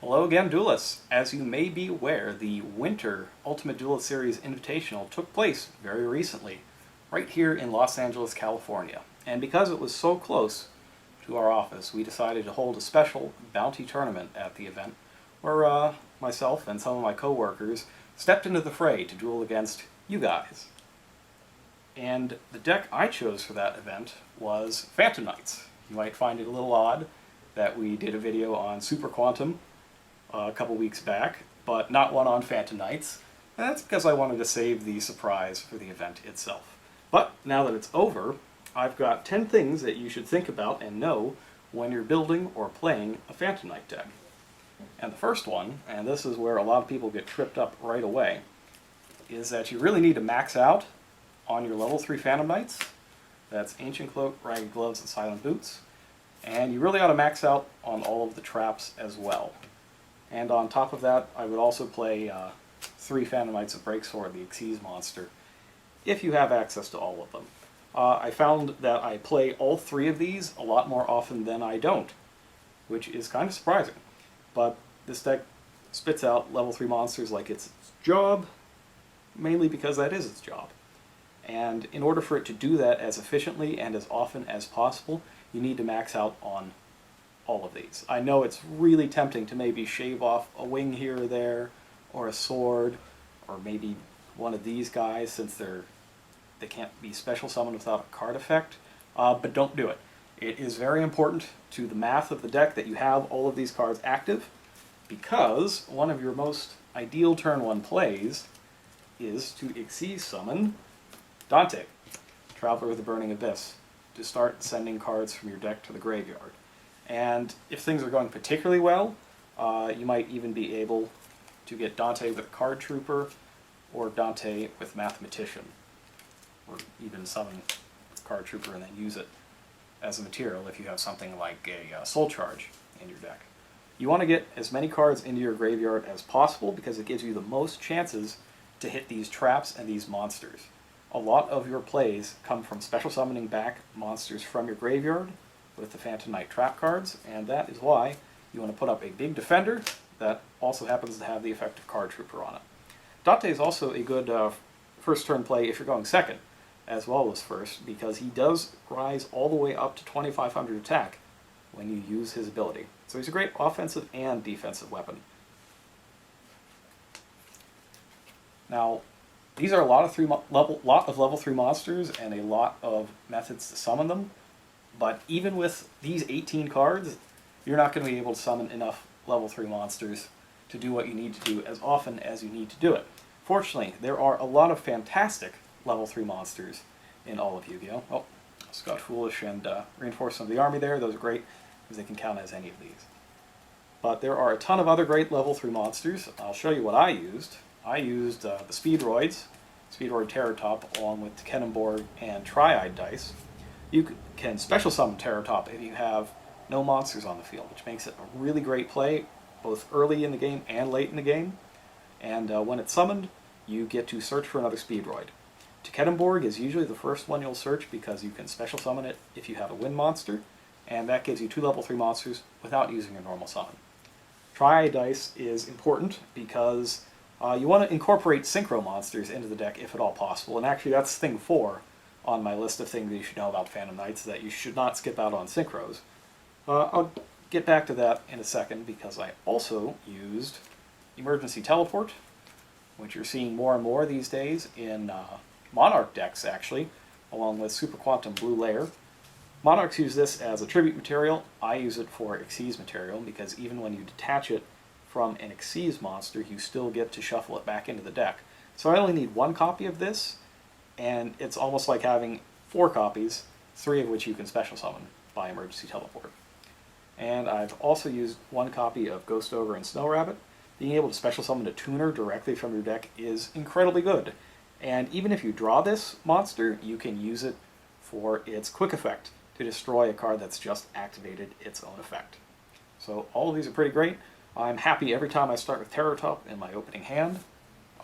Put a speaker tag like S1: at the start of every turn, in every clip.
S1: Hello again, Duelists. As you may be aware, the Winter Ultimate Duelist Series Invitational took place very recently, right here in Los Angeles, California. And because it was so close to our office, we decided to hold a special bounty tournament at the event, where myself and some of my co-workers stepped into the fray to duel against you guys. And the deck I chose for that event was Phantom Knights. You might find it a little odd that we did a video on Super Quantum a couple weeks back, but not one on Phantom Knights. And that's because I wanted to save the surprise for the event itself. But now that it's over, I've got 10 things that you should think about and know when you're building or playing a Phantom Knight deck. And the first one, and this is where a lot of people get tripped up right away, is that you really need to max out on your level 3 Phantom Knights. That's Ancient Cloak, Ragged Gloves, and Silent Boots. And you really ought to max out on all of the traps as well. And on top of that, I would also play 3 Phantom Knights of Breaksword, the Xyz monster, if you have access to all of them. I found that I play all 3 of these a lot more often than I don't, which is kind of surprising. But this deck spits out level 3 monsters like it's its job, mainly because that is its job. And in order for it to do that as efficiently and as often as possible, you need to max out on all of these. I know it's really tempting to maybe shave off a wing here or there, or a sword, or maybe one of these guys since they can't be special summoned without a card effect, but don't do it. It is very important to the math of the deck that you have all of these cards active, because one of your most ideal turn 1 plays is to Xyz summon Dante, Traveler of the Burning Abyss, to start sending cards from your deck to the graveyard. And if things are going particularly well, you might even be able to get Dante with Card Trooper, or Dante with Mathematician, or even summon Card Trooper and then use it as a material if you have something like a Soul Charge in your deck. You want to get as many cards into your graveyard as possible because it gives you the most chances to hit these traps and these monsters. A lot of your plays come from special summoning back monsters from your graveyard with the Phantom Knight trap cards, and that is why you want to put up a big defender that also happens to have the effect of Card Trooper on it. Dante is also a good first turn play if you're going second, as well as first, because he does rise all the way up to 2500 attack when you use his ability. So he's a great offensive and defensive weapon. Now, these are a lot of level 3 monsters and a lot of methods to summon them, but even with these 18 cards, you're not going to be able to summon enough level 3 monsters to do what you need to do as often as you need to do it. Fortunately, there are a lot of fantastic level 3 monsters in all of Yu-Gi-Oh! Oh, Scott Foolish and Reinforcement of the Army there, those are great, because they can count as any of these. But there are a ton of other great level 3 monsters. I'll show you what I used. I used the Speedroid Terror Top, along with the Kenenborg and Triad dice. You can special summon Terror Top if you have no monsters on the field, which makes it a really great play, both early in the game and late in the game. And when it's summoned, you get to search for another Speedroid. Kenenborg is usually the first one you'll search because you can special summon it if you have a wind monster, and that gives you 2 level 3 monsters without using your normal summon. Triad dice is important because you want to incorporate Synchro Monsters into the deck if at all possible, and actually that's thing 4 on my list of things that you should know about Phantom Knights that you should not skip out on Synchros. I'll get back to that in a second because I also used Emergency Teleport, which you're seeing more and more these days in Monarch decks, actually, along with Super Quantum Blue Layer. Monarchs use this as a tribute material. I use it for Xyz material because even when you detach it from an Xyz monster, you still get to shuffle it back into the deck. So I only need 1 copy of this, and it's almost like having 4 copies, 3 of which you can special summon by Emergency Teleport. And I've also used 1 copy of Ghost Ogre and Snow Rabbit. Being able to special summon a tuner directly from your deck is incredibly good. And even if you draw this monster, you can use it for its quick effect to destroy a card that's just activated its own effect. So all of these are pretty great. I'm happy every time I start with Terror Top in my opening hand.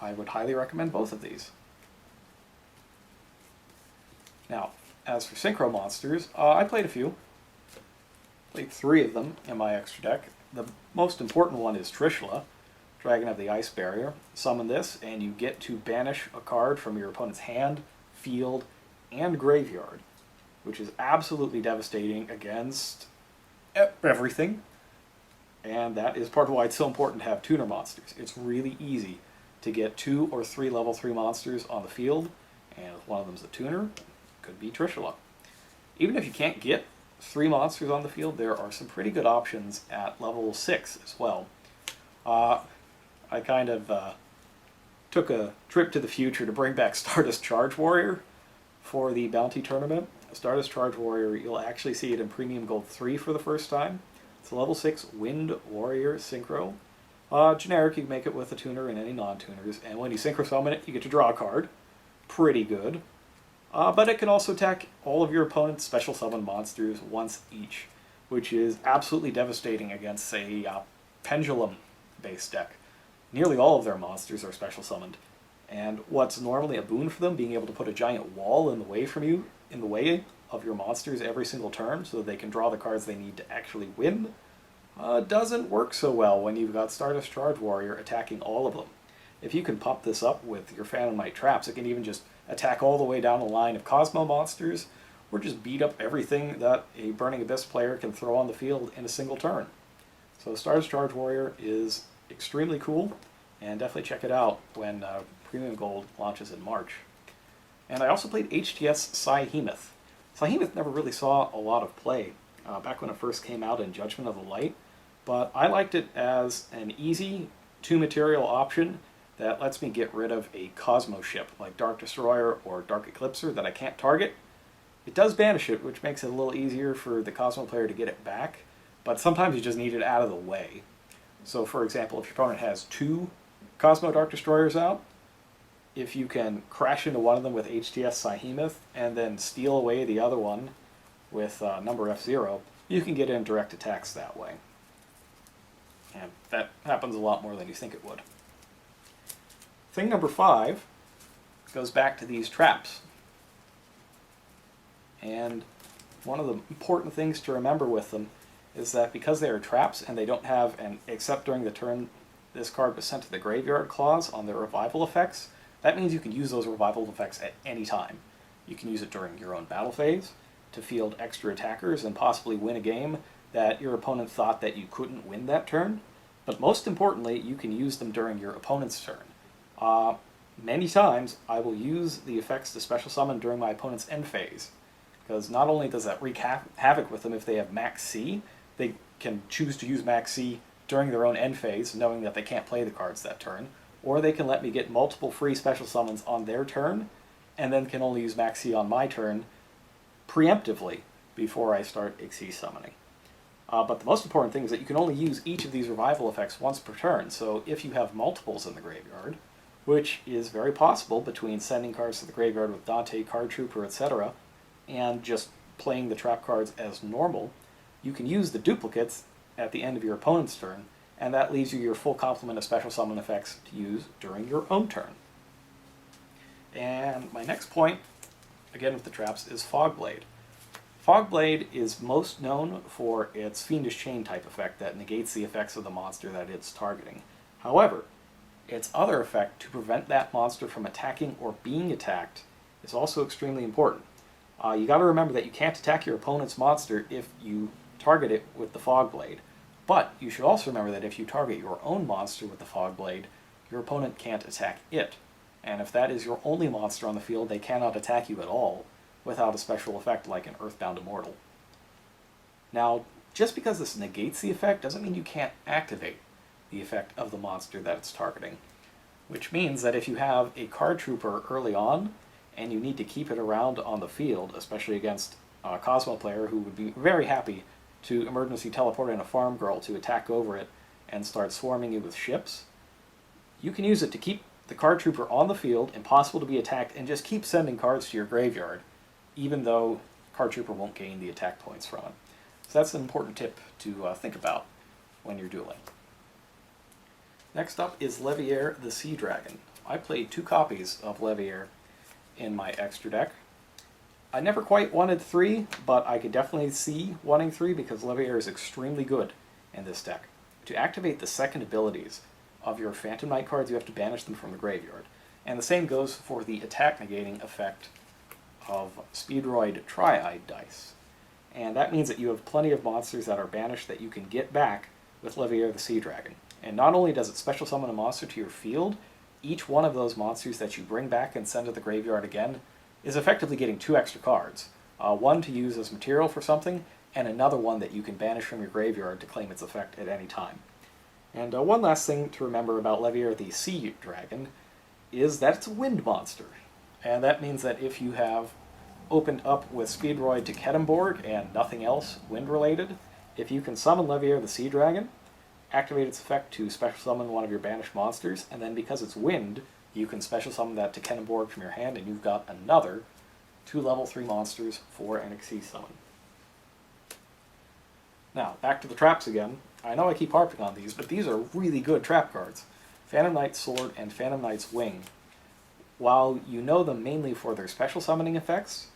S1: I would highly recommend both of these. Now, as for Synchro Monsters, I played a few. Played 3 of them in my extra deck. The most important one is Trishula, Dragon of the Ice Barrier. Summon this, and you get to banish a card from your opponent's hand, field, and graveyard, which is absolutely devastating against everything. And that is part of why it's so important to have tuner monsters. It's really easy to get 2 or 3 level 3 monsters on the field, and if one of them's a tuner, it could be Trishula. Even if you can't get 3 monsters on the field, there are some pretty good options at level 6 as well. I kind of took a trip to the future to bring back Stardust Charge Warrior for the Bounty Tournament. Stardust Charge Warrior, you'll actually see it in Premium Gold 3 for the first time. It's a level 6 Wind Warrior Synchro. Generic, you can make it with a tuner and any non-tuners, and when you Synchro Summon it, you get to draw a card. Pretty good. But it can also attack all of your opponent's special summon monsters once each, which is absolutely devastating against a Pendulum-based deck. Nearly all of their monsters are special summoned, and what's normally a boon for them, being able to put a giant wall in the way of your monsters every single turn so that they can draw the cards they need to actually win, doesn't work so well when you've got Stardust Charge Warrior attacking all of them. If you can pop this up with your Phantom Knight traps, it can even just attack all the way down the line of Cosmo monsters, or just beat up everything that a Burning Abyss player can throw on the field in a single turn. So Stardust Charge Warrior is extremely cool, and definitely check it out when Premium Gold launches in March. And I also played HTS Psyhemoth. Psyhemoth never really saw a lot of play back when it first came out in Judgment of the Light, but I liked it as an easy 2-material option that lets me get rid of a Cosmo ship like Dark Destroyer or Dark Eclipser that I can't target. It does banish it, which makes it a little easier for the Cosmo player to get it back, but sometimes you just need it out of the way. So for example, if your opponent has 2 Cosmo Dark Destroyers out, if you can crash into one of them with HTS Psyhemoth and then steal away the other one with number F0, you can get in direct attacks that way. And that happens a lot more than you think it would. Thing number 5 goes back to these traps. And one of the important things to remember with them is that because they are traps and they don't have an except during the turn this card was sent to the graveyard clause on their revival effects, that means you can use those revival effects at any time. You can use it during your own battle phase to field extra attackers and possibly win a game that your opponent thought that you couldn't win that turn. But most importantly, you can use them during your opponent's turn. Many times, I will use the effects to special summon during my opponent's end phase, because not only does that wreak havoc with them if they have max C, they can choose to use max C during their own end phase, knowing that they can't play the cards that turn, or they can let me get multiple free special summons on their turn, and then can only use max C on my turn preemptively before I start Xyz summoning. But the most important thing is that you can only use each of these revival effects once per turn, so if you have multiples in the graveyard, which is very possible between sending cards to the graveyard with Dante, Card Trooper, etc., and just playing the trap cards as normal, you can use the duplicates at the end of your opponent's turn, and that leaves you your full complement of special summon effects to use during your own turn. And my next point, again with the traps, is Fogblade. Fogblade is most known for its Fiendish Chain type effect that negates the effects of the monster that it's targeting. However, its other effect to prevent that monster from attacking or being attacked is also extremely important. You got to remember that you can't attack your opponent's monster if you target it with the Fogblade, but you should also remember that if you target your own monster with the Fogblade, your opponent can't attack it. And if that is your only monster on the field, they cannot attack you at all without a special effect like an Earthbound Immortal. Now, just because this negates the effect doesn't mean you can't activate the effect of the monster that it's targeting, which means that if you have a Card Trooper early on and you need to keep it around on the field, especially against a Cosmo player who would be very happy to emergency teleport in a Farm Girl to attack over it and start swarming you with ships, you can use it to keep the Card Trooper on the field, impossible to be attacked, and just keep sending cards to your graveyard, even though Card Trooper won't gain the attack points from it. So that's an important tip to think about when you're dueling. Next up is Leve the Sea Dragon. I played 2 copies of Leve in my extra deck. I never quite wanted 3, but I could definitely see wanting 3 because Leve is extremely good in this deck. to activate the second abilities of your Phantom Knight cards, you have to banish them from the graveyard. And the same goes for the attack negating effect of Speedroid Triide dice. And that means that you have plenty of monsters that are banished that you can get back with Leve the Sea Dragon. And not only does it special summon a monster to your field, each one of those monsters that you bring back and send to the graveyard again is effectively getting 2 extra cards. One to use as material for something, and another one that you can banish from your graveyard to claim its effect at any time. And one last thing to remember about Leve the Sea Dragon is that it's a wind monster. And that means that if you have opened up with Speedroid to Ketemborg and nothing else wind-related, if you can summon Leve the Sea Dragon, activate its effect to special summon one of your banished monsters, and then because it's wind, you can special summon that to Ketemborg from your hand, and you've got another 2 level 3 monsters for an Xyz summon. Now, back to the traps again. I know I keep harping on these, but these are really good trap cards. Phantom Knight's Sword and Phantom Knight's Wing. While you know them mainly for their special summoning effects,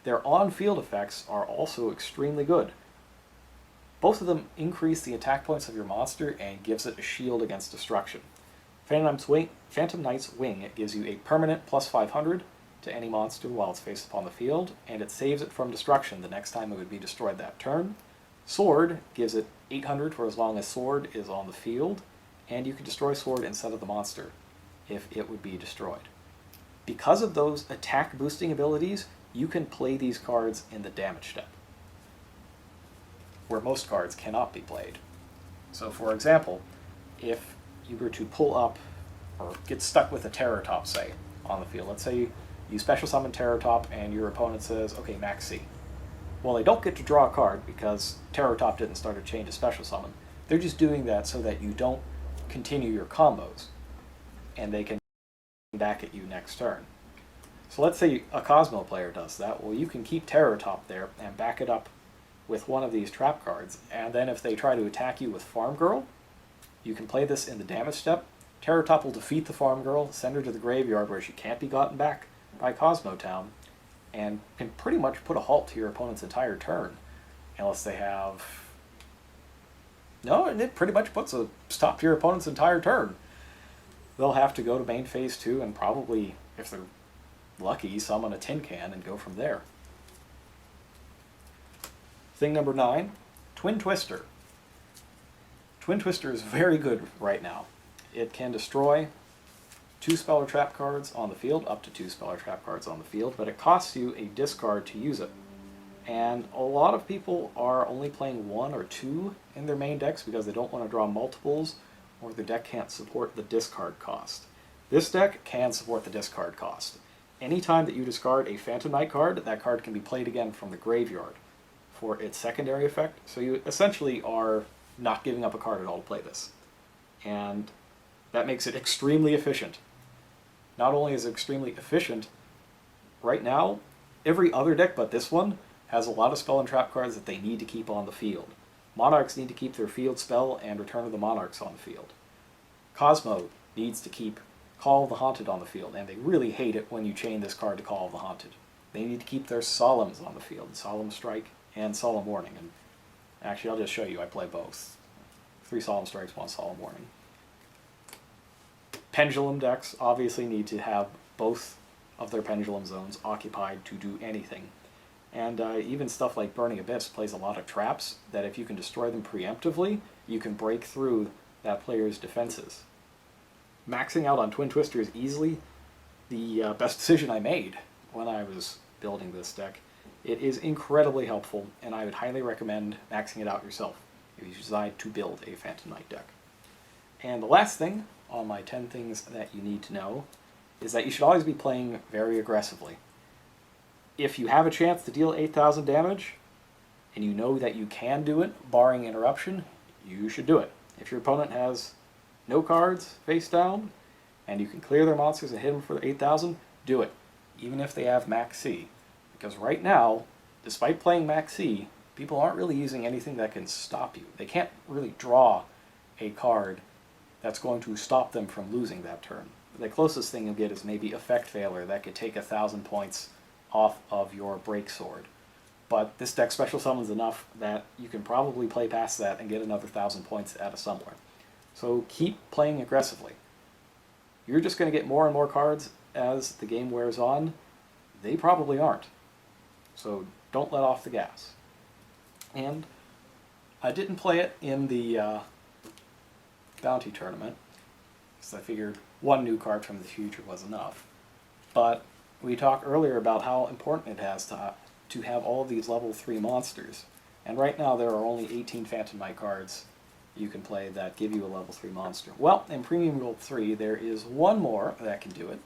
S1: their on-field effects are also extremely good. Both of them increase the attack points of your monster and gives it a shield against destruction. Phantom Knight's Wing gives you a permanent plus 500 to any monster while it's faced upon the field, and it saves it from destruction the next time it would be destroyed that turn. Sword gives it 800 for as long as Sword is on the field, and you can destroy Sword instead of the monster if it would be destroyed. Because of those attack boosting abilities, you can play these cards in the damage step, where most cards cannot be played. So for example, if you were to pull up, or get stuck with a Terror Top, say, on the field, let's say you special summon Terror Top and your opponent says, okay, max C. Well, they don't get to draw a card because Terror Top didn't start a chain to special summon. They're just doing that so that you don't continue your combos, and they can come back at you next turn. So let's say a Cosmo player does that. Well, you can keep Terror Top there and back it up with one of these trap cards, and then if they try to attack you with Farm Girl, you can play this in the damage step. Terror Top will defeat the Farm Girl, send her to the graveyard where she can't be gotten back by Cosmo Town, and can pretty much put a halt to your opponent's entire turn, unless they have... No, it pretty much puts a stop to your opponent's entire turn. They'll have to go to main phase 2 and probably, if they're lucky, summon a tin can and go from there. Thing number 9, Twin Twister. Twin Twister is very good right now. It can destroy 2 spell or trap cards on the field, up to 2 spell or trap cards on the field, but it costs you a discard to use it. And a lot of people are only playing 1 or 2 in their main decks because they don't want to draw multiples, or their deck can't support the discard cost. This deck can support the discard cost. Anytime that you discard a Phantom Knight card, that card can be played again from the graveyard for its secondary effect, so you essentially are not giving up a card at all to play this. And that makes it extremely efficient. Not only is it extremely efficient, right now, every other deck but this one has a lot of spell and trap cards that they need to keep on the field. Monarchs need to keep their field spell and Return of the Monarchs on the field. Cosmo needs to keep Call of the Haunted on the field, and they really hate it when you chain this card to Call of the Haunted. They need to keep their Solemns on the field, Solemn Strike and Solemn Warning. And actually, I'll just show you, I play both. 3 Solemn Strikes, 1 Solemn Warning. Pendulum decks obviously need to have both of their pendulum zones occupied to do anything. And even stuff like Burning Abyss plays a lot of traps that if you can destroy them preemptively, you can break through that player's defenses. Maxing out on Twin Twister is easily the best decision I made when I was building this deck. It is incredibly helpful, and I would highly recommend maxing it out yourself if you decide to build a Phantom Knight deck. And the last thing on my 10 things that you need to know is that you should always be playing very aggressively. If you have a chance to deal 8,000 damage, and you know that you can do it, barring interruption, you should do it. If your opponent has no cards face down, and you can clear their monsters and hit them for 8,000, do it, even if they have max C. Because right now, despite playing max C, people aren't really using anything that can stop you. They can't really draw a card that's going to stop them from losing that turn. The closest thing you'll get is maybe Effect Failure that could take 1,000 points off of your Break Sword. but this deck special summons enough that you can probably play past that and get another 1,000 points out of somewhere. So keep playing aggressively. You're just going to get more and more cards as the game wears on. They probably aren't. So don't let off the gas. And I didn't play it in the bounty tournament, because I figured one new card from the future was enough. But we talked earlier about how important it has to have all of these level 3 monsters. And right now there are only 18 Phantom Knight cards you can play that give you a level 3 monster. Well, in Premium Gold 3 there is one more that can do it.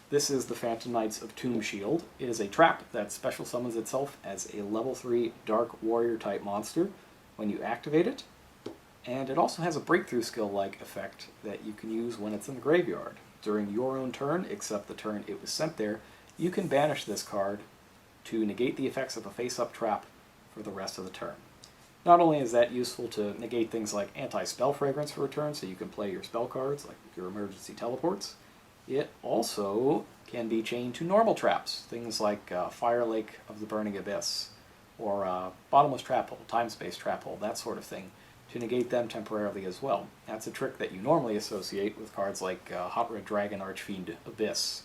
S1: This is the Phantom Knights of Tomb Shield. It is a trap that special summons itself as a level 3 Dark Warrior type monster when you activate it. And it also has a breakthrough skill-like effect that you can use when it's in the graveyard. During your own turn, except the turn it was sent there, you can banish this card to negate the effects of a face-up trap for the rest of the turn. Not only is that useful to negate things like anti-spell fragrance for a turn, so you can play your spell cards, like your emergency teleports, it also can be chained to normal traps, things like Fire Lake of the Burning Abyss, or Bottomless Trap Hole, Time-Space Trap Hole, that sort of thing, to negate them temporarily as well. That's a trick that you normally associate with cards like Hot Red Dragon Archfiend Abyss,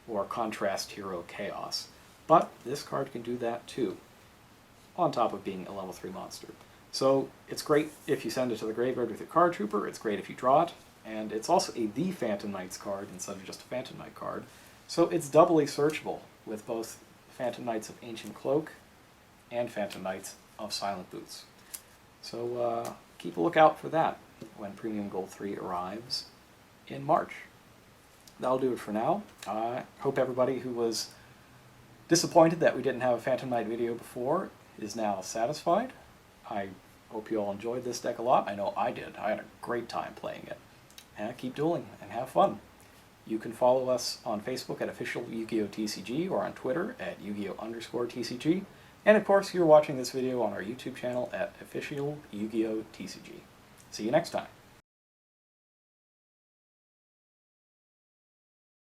S1: or Contrast Hero Chaos. But this card can do that too, on top of being a level 3 monster. So it's great if you send it to the graveyard with your card trooper, it's great if you draw it, and it's also the Phantom Knights card instead of just a Phantom Knight card. So it's doubly searchable with both Phantom Knights of Ancient Cloak and Phantom Knights of Silent Boots. So keep a lookout for that when Premium Gold 3 arrives in March. That'll do it for now. I hope everybody who was disappointed that we didn't have a Phantom Knight video before is now satisfied. I hope you all enjoyed this deck a lot. I know I did. I had a great time playing it. And keep dueling and have fun. You can follow us on Facebook at Official Yu-Gi-Oh! TCG or on Twitter at Yu-Gi-Oh! _TCG. And of course, you're watching this video on our YouTube channel at Official Yu-Gi-Oh! TCG. See you next time.